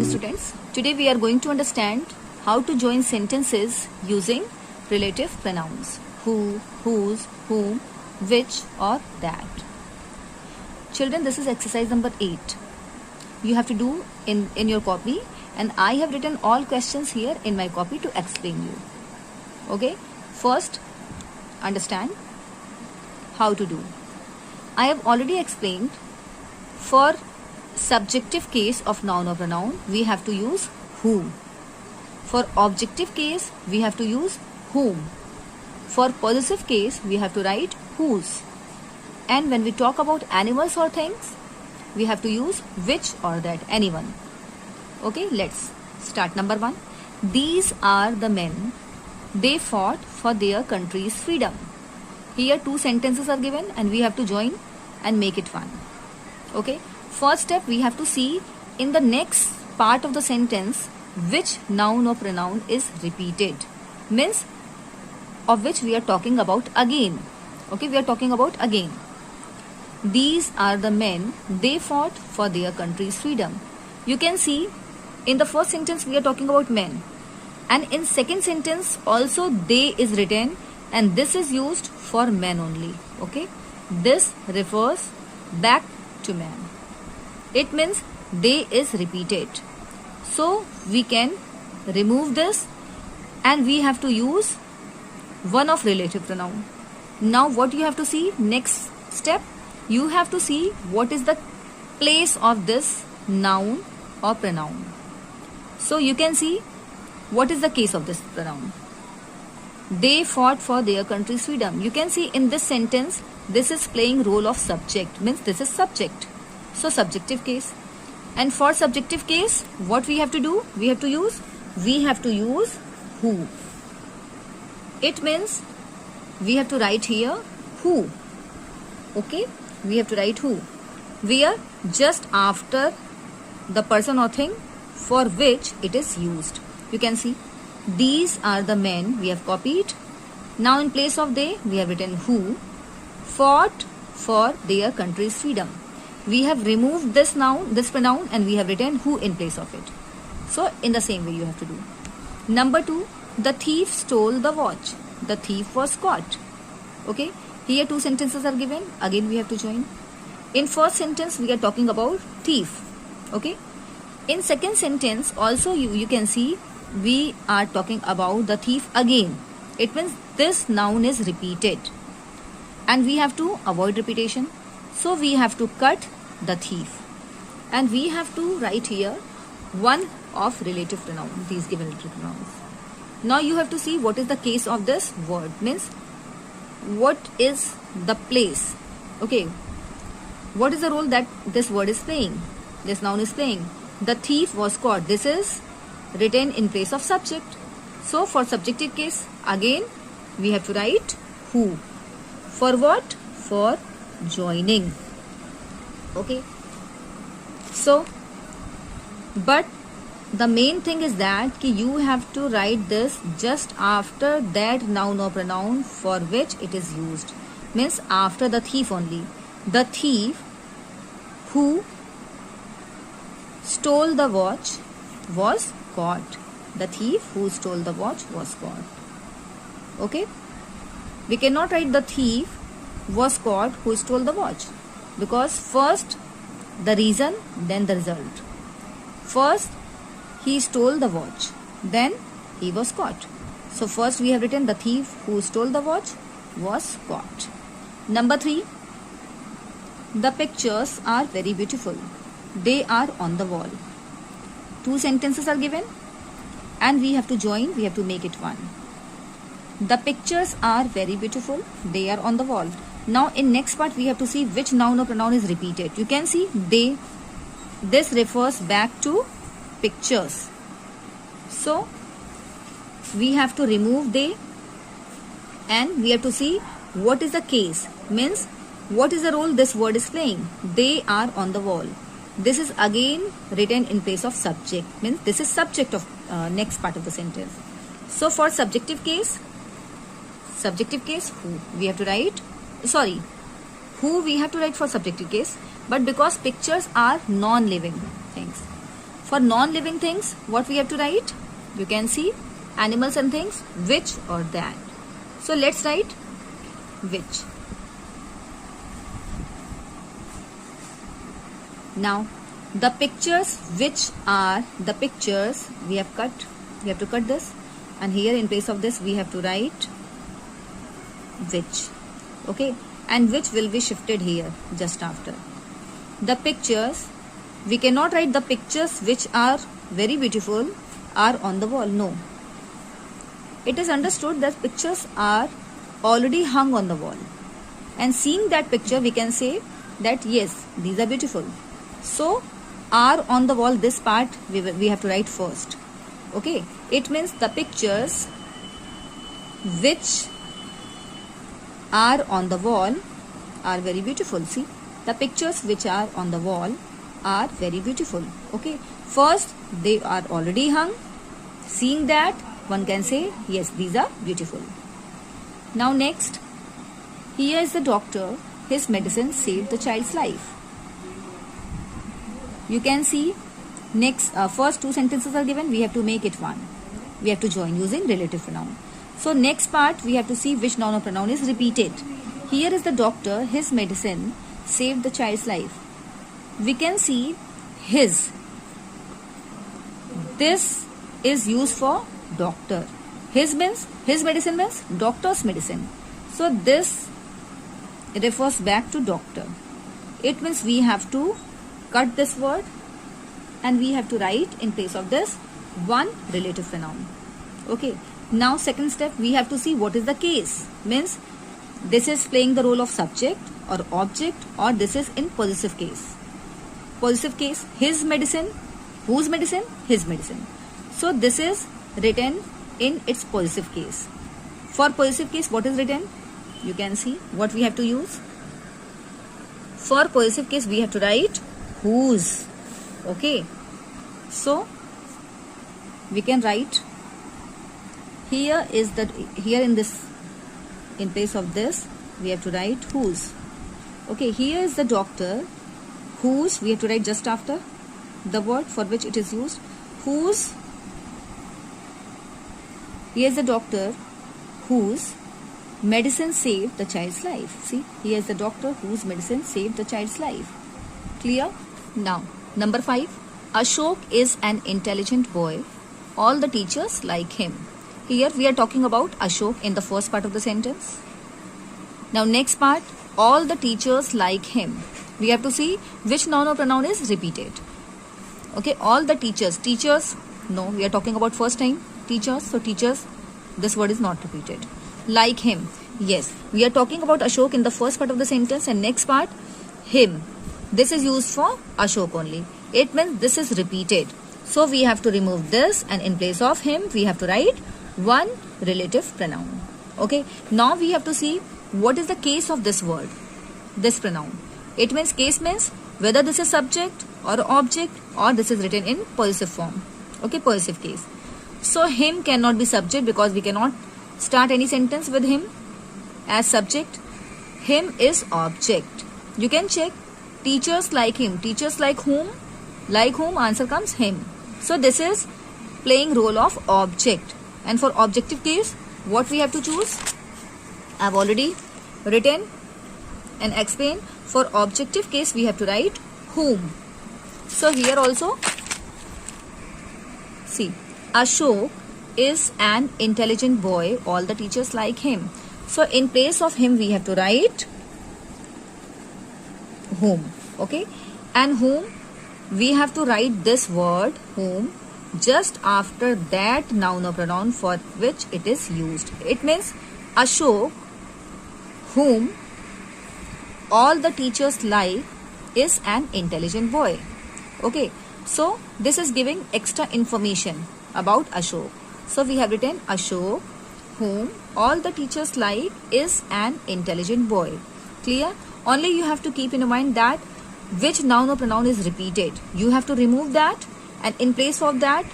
students. Today we are going to understand how to join sentences using relative pronouns. Who, whose, whom, which or that. Children, this is exercise number 8. You have to do in your copy, and I have written all questions here in my copy to explain you. Okay? First, understand how to do. I have already explained. For subjective case of noun or pronoun, we have to use who. For objective case, we have to use whom. For possessive case, we have to write whose. And when we talk about animals or things, we have to use which or that, anyone. Okay, let's start. Number 1. These are the men. They fought for their country's freedom. Here 2 sentences are given and we have to join and make it one. Okay, first step, we have to see in the next part of the sentence which noun or pronoun is repeated, means of which we are talking about again. Okay, we are talking about again. These are the men, they fought for their country's freedom. You can see in the first sentence we are talking about men, and in second sentence also they is written, and this is used for men only. Okay, this refers back to man. It means they is repeated. So we can remove this and we have to use one of relative pronoun. Now what you have to see, next step, you have to see what is the place of this noun or pronoun. So you can see what is the case of this pronoun. They fought for their country's freedom. You can see in this sentence, this is playing role of subject, means this is subject. So subjective case. And for subjective case, what we have to do? We have to use who. It means we have to write here who. Okay, we have to write who. We are just after the person or thing for which it is used. You can see these are the men, we have copied. Now in place of they, we have written who fought for their country's freedom. We have removed this noun, this pronoun, and we have written who in place of it. So in the same way you have to do. Number 2, the thief stole the watch. The thief was caught. Okay, here 2 sentences are given. Again we have to join. In first sentence we are talking about thief. Okay, in second sentence also you can see we are talking about the thief again. It means this noun is repeated and we have to avoid repetition. So we have to cut the thief and we have to write here one of relative pronoun, these given relative pronouns. Now you have to see what is the case of this word, means what is the place. Okay, what is the role that this word is playing, this noun is playing. The thief was caught. This is written in place of subject. So for subjective case, again we have to write who. For what? For joining. Okay, so but the main thing is that you have to write this just after that noun or pronoun for which it is used, means after the thief only. The thief who stole the watch was caught. The thief who stole the watch was caught. Okay, we cannot write the thief was caught who stole the watch, because first the reason, then the result. First he stole the watch, then he was caught. So first we have written the thief who stole the watch was caught. Number 3, the pictures are very beautiful. They are on the wall. 2 sentences are given and we have to join, we have to make it one. The pictures are very beautiful. They are on the wall. Now in next part we have to see which noun or pronoun is repeated. You can see they. This refers back to pictures. So we have to remove they and we have to see what is the case, means what is the role this word is playing. They are on the wall. This is again written in place of subject, means this is subject of next part of the sentence. So for subjective case who we have to write, who we have to write for subjective case, but because pictures are non-living things, For non-living things, what we have to write? You can see animals and things, which or that. So let's write which. Now the pictures, which are the pictures, we have to cut this, and here in place of this we have to write which. Okay, and which will be shifted here just after. The pictures, we cannot write the pictures which are very beautiful are on the wall. No, it is understood that pictures are already hung on the wall, and seeing that picture we can say that yes, these are beautiful. So are on the wall, this part we have to write first. Okay, it means the pictures which are on the wall are very beautiful. See, the pictures which are on the wall are very beautiful. Okay, first they are already hung. Seeing that, one can say yes, these are beautiful. Now next, here is the doctor, his medicine saved the child's life. You can see next first two sentences are given, we have to make it one. We have to join using relative pronoun. So next part we have to see which noun or pronoun is repeated. Here is the doctor, his medicine saved the child's life. We can see his. This is used for doctor. His means, his medicine means doctor's medicine. So this refers back to doctor. It means we have to cut this word and we have to write in place of this one relative pronoun. Okay, now second step, we have to see what is the case. Means this is playing the role of subject or object, or this is in possessive case. Possessive case, his medicine. Whose medicine? His medicine. So this is written in its possessive case. For possessive case, what is written? You can see what we have to use. For possessive case, we have to write whose. Okay, so we can write here is that here in this, in place of this we have to write whose. Okay, here is the doctor, whose we have to write just after the word for which it is used. Whose. Here is the doctor whose medicine saved the child's life. See, here is the doctor whose medicine saved the child's life. Clear? Now, number 5. Ashok is an intelligent boy. All the teachers like him. Here we are talking about Ashok in the first part of the sentence. Now next part, all the teachers like him. We have to see which noun or pronoun is repeated. Okay, all the teachers. Teachers, no, we are talking about first time. Teachers, so teachers, this word is not repeated. Like him, yes, we are talking about Ashok in the first part of the sentence, and next part, him. This is used for Ashok only. It means this is repeated. So we have to remove this, and in place of him we have to write one relative pronoun. Okay, now we have to see what is the case of this word, this pronoun. It means, case means whether this is subject or object, or this is written in possessive form. Okay, possessive case. So him cannot be subject because we cannot start any sentence with him as subject. Him is object. You can check. Teachers like him. Teachers like whom? Like whom? Answer comes him. So this is playing role of object. And for objective case, what we have to choose? I have already written and explained. For objective case, we have to write whom. So here also, see, Ashok is an intelligent boy. All the teachers like him. So in place of him, we have to write whom. Okay, and whom, we have to write this word whom just after that noun or pronoun for which it is used. It means Ashok, whom all the teachers like, is an intelligent boy. Okay, so this is giving extra information about Ashok. So we have written Ashok, whom all the teachers like, is an intelligent boy. Clear? Only you have to keep in mind that which noun or pronoun is repeated. You have to remove that, and in place of that,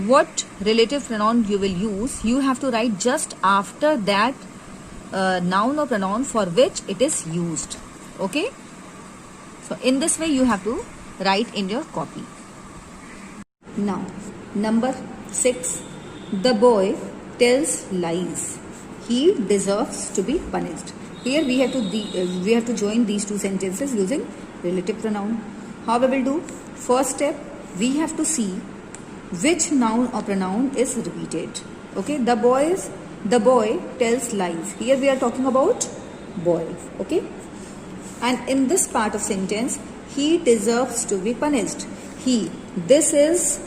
what relative pronoun you will use, you have to write just after that noun or pronoun for which it is used. Okay, so in this way you have to write in your copy. Now, number 6. The boy tells lies. He deserves to be punished. Here we have to join these two sentences using relative pronoun. How we will do? First step, we have to see which noun or pronoun is repeated. Okay, the boy tells lies. Here we are talking about boy. Okay, and in this part of sentence, he deserves to be punished. This is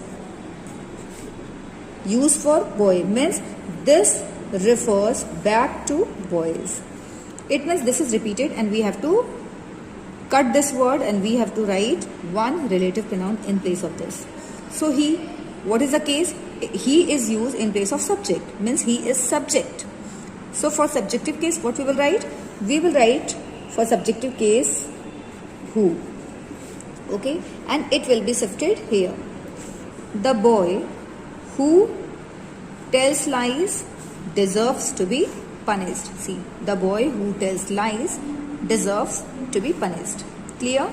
used for boy, means this refers back to boys. It means this is repeated and we have to cut this word and we have to write one relative pronoun in place of this. So what is the case? He is used in place of subject, means he is subject. So for subjective case, what we will write? We will write for subjective case who. Okay, and it will be shifted here. The boy who tells lies deserves to be punished. See, the boy who tells lies deserves to be punished. Clear?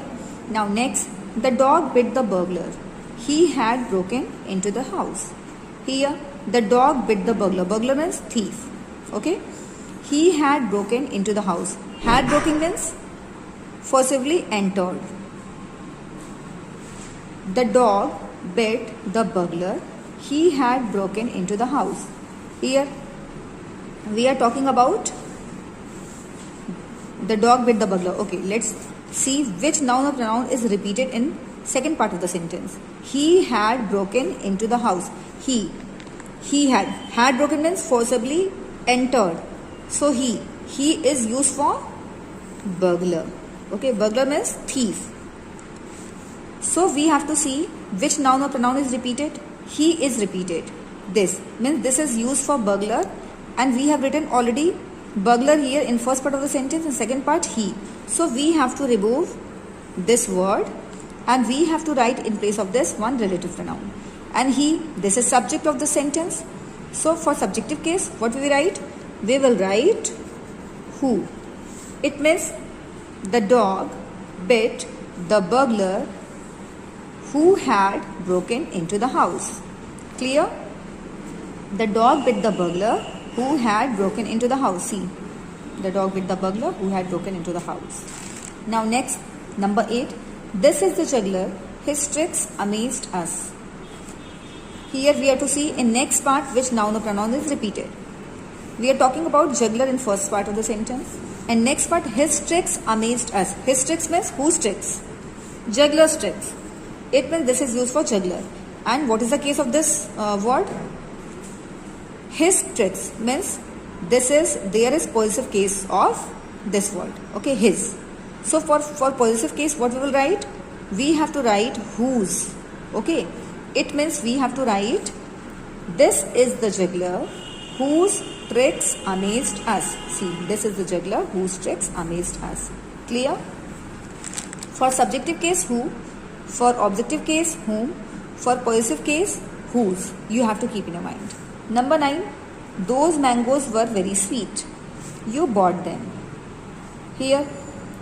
Now next, the dog bit the burglar. He had broken into the house. Here, the dog bit the burglar. Burglar means thief. Okay? He had broken into the house. Had broken means forcibly entered. The dog bit the burglar. He had broken into the house. Here, we are talking about the dog bit the burglar. Okay, let's see which noun or pronoun is repeated in second part of the sentence. He had broken into the house. He had broken means forcibly entered. So he is used for burglar. Okay, burglar means thief. So we have to see which noun or pronoun is repeated. He is repeated. This means this is used for burglar, and we have written already burglar here in first part of the sentence, and second part he. So we have to remove this word and we have to write in place of this one relative pronoun. And this is subject of the sentence. So for subjective case, what we will write? We will write who. It means the dog bit the burglar who had broken into the house. Clear? The dog bit the burglar who had broken into the house. See, the dog bit the burglar who had broken into the house. Now next, number 8. This is the juggler. His tricks amazed us. Here we have to see in next part which noun or pronoun is repeated. We are talking about juggler in first part of the sentence. And next part, his tricks amazed us. His tricks means whose tricks? Juggler's tricks. It means this is used for juggler. And what is the case of this word? His tricks means there is possessive case of this word. Okay, his. So for possessive case, what we will write? We have to write whose. Okay, it means we have to write this is the juggler whose tricks amazed us. See, this is the juggler whose tricks amazed us. Clear? For subjective case, who. For objective case, whom. For possessive case, whose. You have to keep in your mind. Number 9. Those mangoes were very sweet. You bought them. Here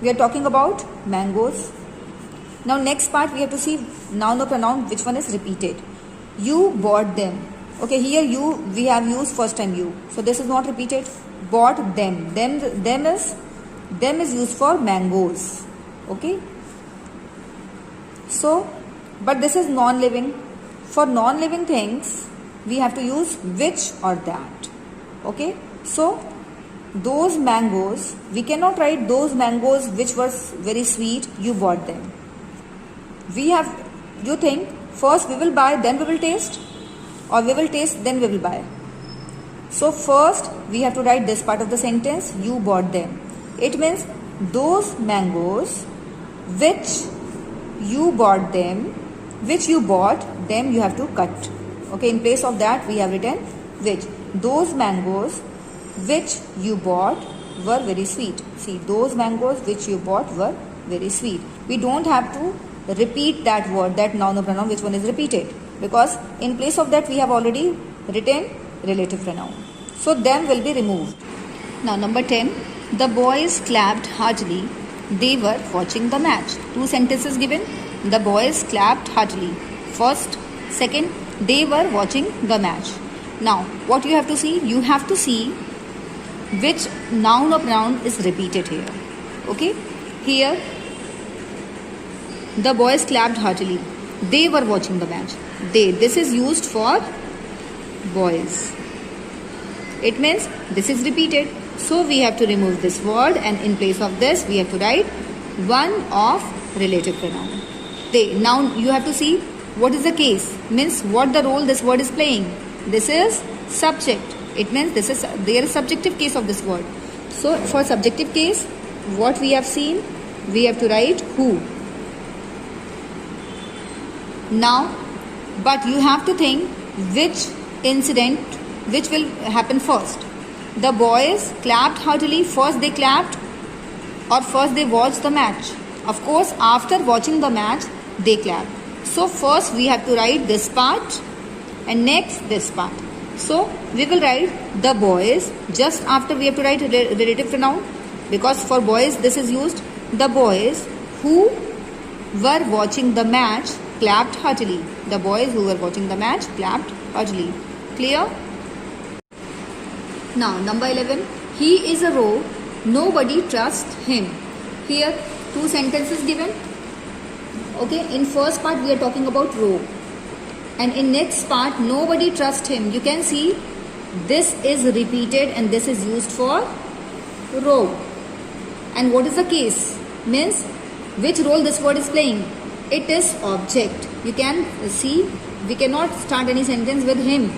we are talking about mangoes. Now next part we have to see noun or pronoun which one is repeated. You bought them. Okay, here we have used first time you. So this is not repeated. Bought them. Them is used for mangoes. Okay. So, but this is non-living. For non-living things, we have to use which or that. Okay. So, those mangoes, we cannot write those mangoes which were very sweet, you bought them. You think first we will buy, then we will taste, or we will taste, then we will buy. So first we have to write this part of the sentence, you bought them. It means those mangoes which you bought them, you have to cut. Okay, in place of that we have written which. Those mangoes which you bought were very sweet. See, those mangoes which you bought were very sweet. We don't have to repeat that word, that noun or pronoun, which one is repeated, because in place of that we have already written relative pronoun. So them will be removed. Now number 10. The boys clapped heartily. They were watching the match. Two sentences given. The boys clapped heartily. First Second, they were watching the match. Now, what you have to see? You have to see which noun or pronoun is repeated here. Okay? Here, the boys clapped heartily. They were watching the match. They. This is used for boys. It means this is repeated. So we have to remove this word, and in place of this we have to write one of relative pronoun. They. Now you have to see what is the case. Means what the role this word is playing. This is subject. It means there is subjective case of this word. So for subjective case, what we have seen, we have to write who. Now, but you have to think which incident, which will happen first. The boys clapped heartily. First they clapped, or first they watched the match. Of course, after watching the match, they clapped. So first we have to write this part, and next this part. So we will write the boys. Just after we have to write relative pronoun, because for boys this is used. The boys who were watching the match clapped heartily. The boys who were watching the match clapped heartily. Clear? Now, number 11. He is a rogue. Nobody trusts him. Here, two sentences given. Okay, in first part we are talking about rogue. And in next part, nobody trusts him. You can see this is repeated and this is used for rogue. And what is the case? Means which role this word is playing? It is object. You can see we cannot start any sentence with him.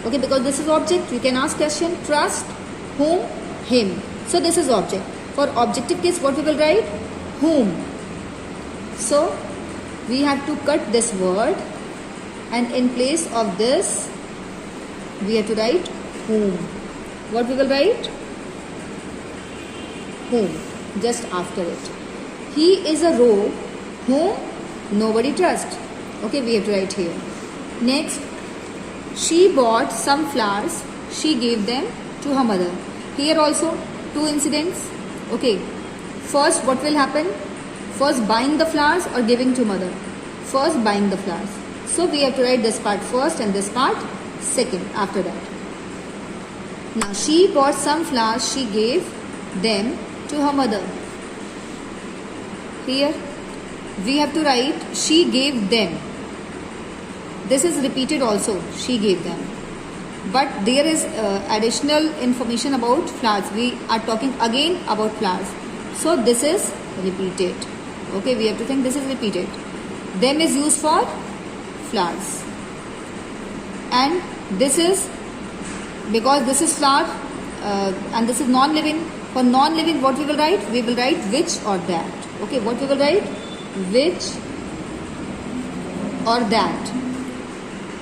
Okay, because this is object. You can ask question, trust, whom, him. So this is object. For objective case, what we will write? Whom. So we have to cut this word, and in place of this we have to write whom. What we will write? Whom. Just after it. He is a rogue whom nobody trusts. Okay, we have to write here. Next, she bought some flowers. She gave them to her mother. Here also two incidents. Okay, first what will happen? First buying the flowers or giving to mother? First buying the flowers. So we have to write this part first and this part second after that. Now she bought some flowers. She gave them to her mother. Here we have to write she gave them. This is repeated also. She gave them. But there is additional information about flowers. We are talking again about flowers. So this is repeated. Okay, we have to think this is repeated. Them is used for flowers. And this is, because this is flower and this is non-living. For non-living, what we will write? We will write which or that. Okay, what we will write? Which or that.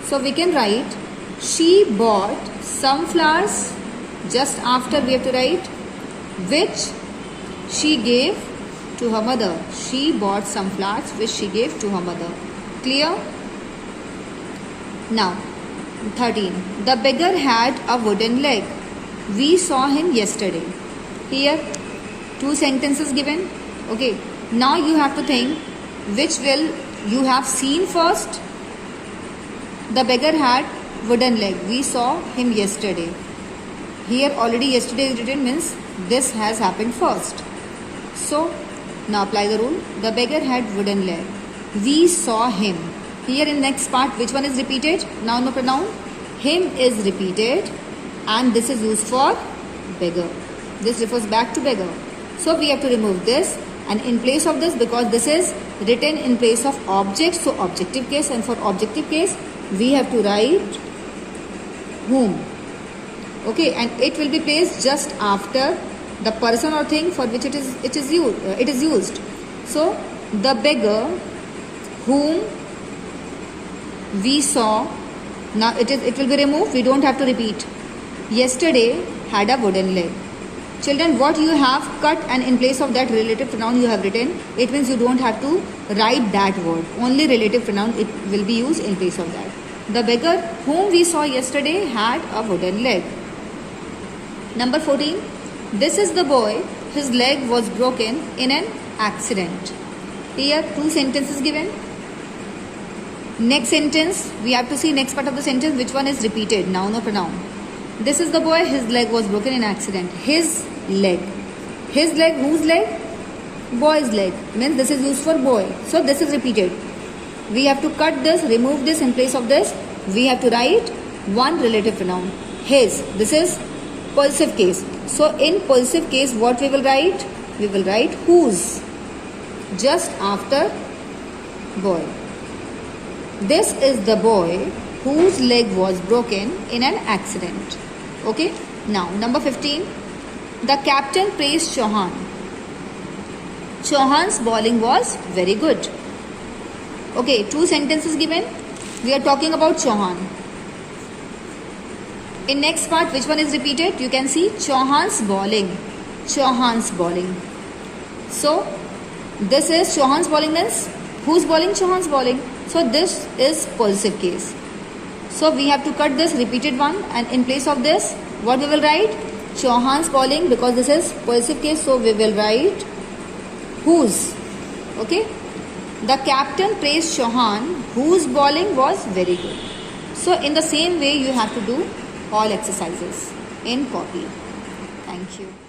So we can write she bought some flowers. Just after we have to write which she gave to her mother. She bought some flowers which she gave to her mother. Clear? Now 13. The beggar had a wooden leg. We saw him yesterday. Here two sentences given. Okay, now you have to think which will you have seen first. The beggar had wooden leg. We saw him yesterday. Here already yesterday is written, means this has happened first. So now apply the rule. The beggar had wooden leg. We saw him. Here in next part, which one is repeated? Noun or pronoun? Him is repeated, and this is used for beggar. This refers back to beggar. So we have to remove this, and in place of this, because this is written in place of object, so objective case, and for objective case we have to write whom. Okay, and it will be placed just after the person or thing for which it is used. So the beggar whom we saw. Now it will be removed. We don't have to repeat. Yesterday had a wooden leg. Children, what you have cut, and in place of that relative pronoun you have written, it means you don't have to write that word. Only relative pronoun it will be used in place of that. The beggar whom we saw yesterday had a wooden leg. Number 14. This is the boy. His leg was broken in an accident. Here two sentences given. Next sentence, we have to see next part of the sentence, which one is repeated, noun or pronoun. This is the boy, his leg was broken in accident. His leg. His leg, whose leg? Boy's leg. Means this is used for boy. So this is repeated. We have to cut this, remove this. In place of this, we have to write one relative pronoun. His. This is possessive case. So in possessive case, what we will write? We will write whose. Just after boy. This is the boy whose leg was broken in an accident. Okay. Now number 15. The captain praised Chauhan. Chauhan's bowling was very good. Okay, two sentences given. We are talking about Chauhan. In next part, which one is repeated? You can see Chauhan's bowling. Chauhan's bowling. So, this is Chauhan's bowling means who's bowling? Chauhan's bowling. So, this is possessive case. So, we have to cut this repeated one, and in place of this, what we will write? Chauhan's bowling, because this is possessive case. So, we will write whose. Okay. The captain praised Chauhan, whose bowling was very good. So, in the same way, you have to do all exercises in copy. Thank you.